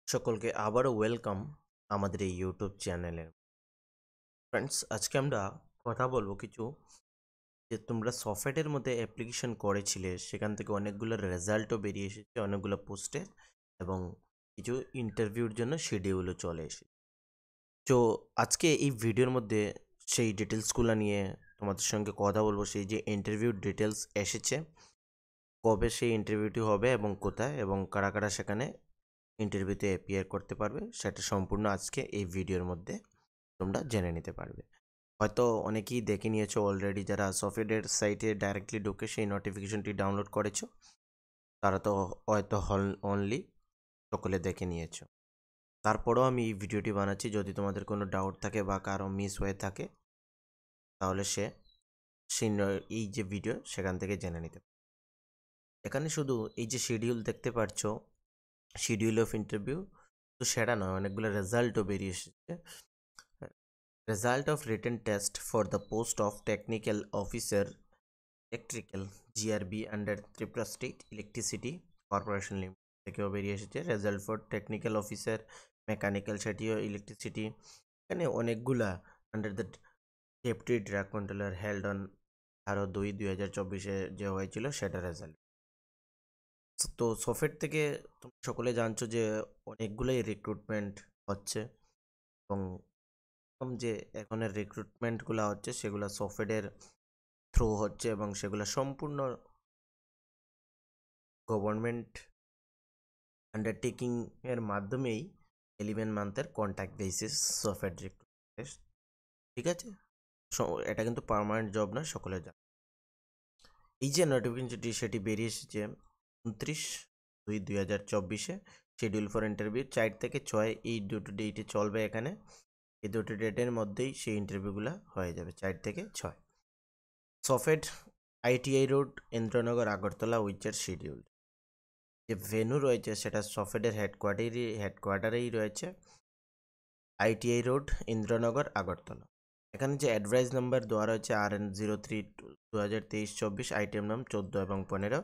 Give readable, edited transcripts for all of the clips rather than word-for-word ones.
সকলকে আবারও ওয়েলকাম আমাদের এই ইউটিউব চ্যানেলে। ফ্রেন্ডস, আজকে আমরা কথা বলবো কিছু যে তোমরা সফটওয়্যারের মধ্যে অ্যাপ্লিকেশন করেছিলে, সেখান থেকে অনেকগুলো রেজাল্টও বেরিয়ে এসেছে, অনেকগুলো পোস্টের, এবং কিছু ইন্টারভিউর জন্য শিডিউলও চলে এসেছে। তো আজকে এই ভিডিওর মধ্যে সেই ডিটেলসগুলো নিয়ে তোমাদের সঙ্গে কথা বলবো। সেই যে ইন্টারভিউর ডিটেলস এসেছে, কবে সেই ইন্টারভিউটি হবে এবং কোথায়, এবং কারা কারা সেখানে ইন্টারভিউতে অ্যাপিয়ার করতে পারবে, সেটা সম্পূর্ণ আজকে এই ভিডিওর মধ্যে তোমরা জেনে নিতে পারবে। হয়তো অনেকেই দেখে নিয়েছো অলরেডি, যারা সফটওয়্যার সাইটে ডাইরেক্টলি ঢুকে সেই নোটিফিকেশনটি ডাউনলোড করেছো, তারা তো হয়তো অনলি সকলে দেখে নিয়েছো। তারপরেও আমি এই ভিডিওটি বানাচ্ছি, যদি তোমাদের কোনো ডাউট থাকে বা কারো মিস হয়ে থাকে, তাহলে এই যে ভিডিও সেখান থেকে জেনে নিতে পারে। এখানে শুধু এই যে শিডিউল দেখতে পাচ্ছ, শিডিউল অফ ইন্টারভিউ, তো সেটা নয়, অনেকগুলো রেজাল্টও বেরিয়ে এসেছে। Result of written test for the post of technical officer electrical GRB under Tripura State Electricity Corporation Limited থেকেও বেরিয়ে এসেছে। Result for technical officer mechanical, সেটিও ইলেকট্রিসিটি। এখানে অনেকগুলা under the deputy drug controller held on 12/2/2024 যে হয়েছিল সেটা result. তো সফেট থেকে তোমরা সকলে জানছো যে অনেকগুলোই রিক্রুটমেন্ট হচ্ছে, এবং যে এখনের রিক্রুটমেন্টগুলো হচ্ছে সেগুলো সফটওয়্যারের থ্রু হচ্ছে, এবং সেগুলো সম্পূর্ণ গভর্নমেন্ট আন্ডারটেকিং এর মাধ্যমেই 11 মান্থের কন্ট্যাক্ট বেসিস সফটওয়্যার রিক্রুটমেন্ট। ঠিক আছে, এটা কিন্তু পার্মানেন্ট জব না, সকলে জানে। এই যে নোটিফিকেশনটি সেটি বেরিয়ে এসেছে 29/2/2024 শিডিউল ফর ইন্টারভিউ 4 থেকে 6, এই দুটো ডেটে চলবে। এখানে এই দুটো ডেটের মধ্যেই সেই ইন্টারভিউগুলো হয়ে যাবে, 4 থেকে 6। সফেট ITI রোড, ইন্দ্রনগর, আগরতলা উইচের শিডিউল। যে ভেন্যু রয়েছে সেটা সফেটের হেডকোয়ার্টারেই রয়েছে, ITI রোড, ইন্দ্রনগর, আগরতলা। এখানে যে অ্যাডভাইস নাম্বার দেওয়া রয়েছে RN03/2023-24, আইটেম নাম 14 এবং 15,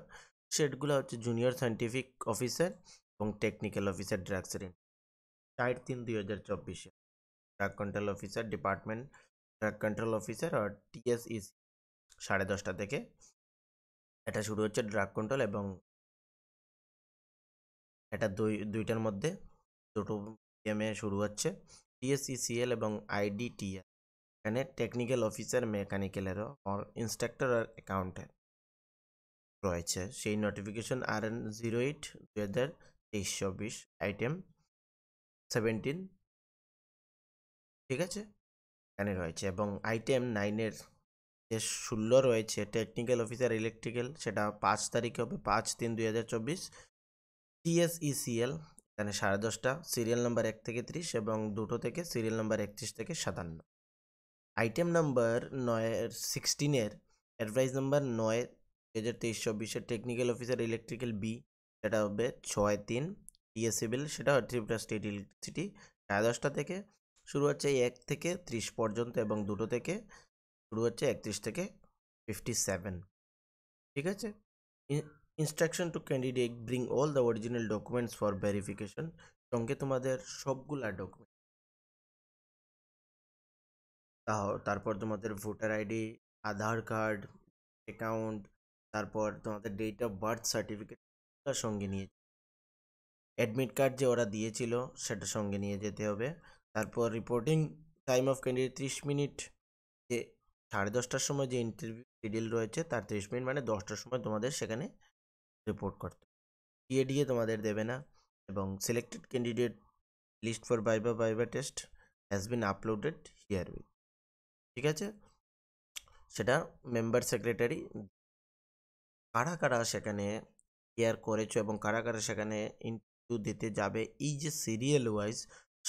সেটগুলো হচ্ছে জুনিয়র সায়েন্টিফিক অফিসার এবং টেকনিক্যাল অফিসার ড্রাগসের 4/3/2024। Drug control officer department, drug control officer আর TSEC 10:30 থেকে এটা শুরু হচ্ছে ড্রাগ কন্ট্রোল, এবং এটা দুইটার মধ্যে দুটো পিএমে শুরু হচ্ছে। TSECL এবং IDTR এখানে টেকনিক্যাল অফিসার মেকানিক্যালেরও আর ইন্সট্রাক্টর আর অ্যাকাউন্টেন্ট রয়েছে। সেই নোটিফিকেশন RN08/2023-24, আইটেম 17। ঠিক আছে, এখানে রয়েছে, এবং আইটেম 9-এর যে 16 রয়েছে টেকনিক্যাল অফিসার ইলেকট্রিক্যাল, সেটা 5 তারিখে হবে, 5/3/2024। TSECL এখানে 10:30, সিরিয়াল নাম্বার 1 থেকে 30, এবং 2 থেকে সিরিয়াল নাম্বার 31 থেকে 57। আইটেম নাম্বার 16-এর advice number 9/2023-24 technical officer electrical B, সেটা হবে 6/3। TSCBL সেটা ত্রিপুরা স্টেট ইলেকট্রিসিটি 10:30 থেকে শুরু হচ্ছে 1 থেকে 30 পর্যন্ত, এবং 2 থেকে শুরু হচ্ছে 31 থেকে 57। ঠিক আছে, instruction to candidate bring all the original documents for verification. সঙ্গে তোমাদের সবগুলা ডকুমেন্ট, তারপর তোমাদের ভোটার আইডি, আধার কার্ড, অ্যাকাউন্ট, তারপর তোমাদের ডেট অফ বার্থ সার্টিফিকেট সঙ্গে নিয়ে, অ্যাডমিট কার্ড যে ওরা দিয়েছিল সেটা সঙ্গে নিয়ে যেতে হবে। তারপর reporting time of candidate 30 minute, যে 10:30টার সময় যে ইন্টারভিউ শিডিউল রয়েছে তার 30 মিনিট, মানে 10টার সময় তোমাদের সেখানে রিপোর্ট করতে। TADA তোমাদের দেবে না, এবং selected candidate list for viva test has been uploaded here with. ঠিক আছে, সেটা মেম্বার সেক্রেটারি। কারা কারা সেখানে কেয়ার করেছো এবং কারা কারা সেখানে ইন্টারভিউ দিতে যাবে, এই যে সিরিয়াল ওয়াইজ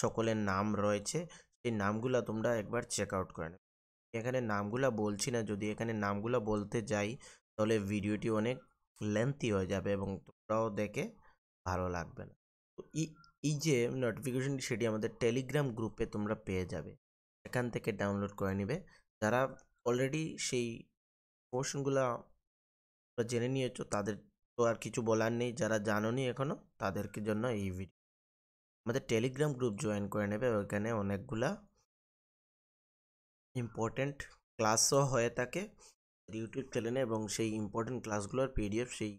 সকলের নাম রয়েছে, সেই নামগুলা তোমরা একবার চেক আউট করে নেবে। এখানে নামগুলা বলছি না, যদি এখানে নামগুলা বলতে যাই তাহলে ভিডিওটি অনেক লেন্থি হয়ে যাবে এবং তোমরাও দেখে ভালো লাগবে না। তো এই যে নোটিফিকেশনটি সেটি আমাদের টেলিগ্রাম গ্রুপে তোমরা পেয়ে যাবে, এখান থেকে ডাউনলোড করে নিবে। যারা অলরেডি সেই পোর্শনগুলা জেনে নিয়েছো তাদের তো আর কিছু বলার নেই, যারা জানোনি এখনো তাদেরকে জন্য এই ভিডিও। আমাদের টেলিগ্রাম গ্রুপ জয়েন করে নেবে। ওইখানে অনেকগুলা ইম্পর্টেন্ট ক্লাসও হয়ে থাকে ইউটিউব চ্যানেলে, এবং সেই ইম্পর্টেন্ট ক্লাসগুলোর পিডিএফ সেই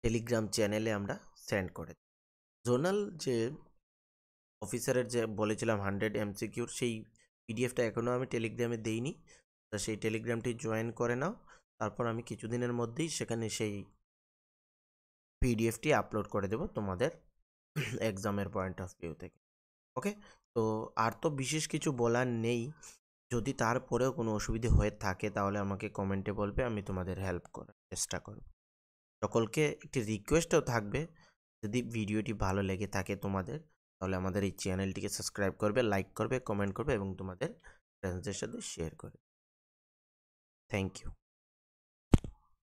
টেলিগ্রাম চ্যানেলে আমরা সেন্ড করে দিই। জোনাল যে অফিসারের যে বলেছিলাম 100 MCQর, সেই পিডিএফটা এখনও আমি টেলিগ্রামে দিইনি। তা সেই টেলিগ্রামটি জয়েন করে নাও, তারপর আমি কিছুদিনের মধ্যেই সেখানে সেই পিডিএফটি আপলোড করে দেব তোমাদের এক্সামের পয়েন্ট অফ ভিউ থেকে। ওকে, তো আর তো বিশেষ কিছু বলার নেই। যদি তারপরেও কোনো অসুবিধে হয়ে থাকে তাহলে আমাকে কমেন্টে বলবে, আমি তোমাদের হেল্প করার চেষ্টা করব। সকলকে একটি রিকোয়েস্টও থাকবে, যদি ভিডিওটি ভালো লেগে থাকে তোমাদের, তাহলে আমাদের এই চ্যানেলটিকে সাবস্ক্রাইব করবে, লাইক করবে, কমেন্ট করবে এবং তোমাদের ফ্রেন্ডসদের সাথে শেয়ার করবে। Thank you.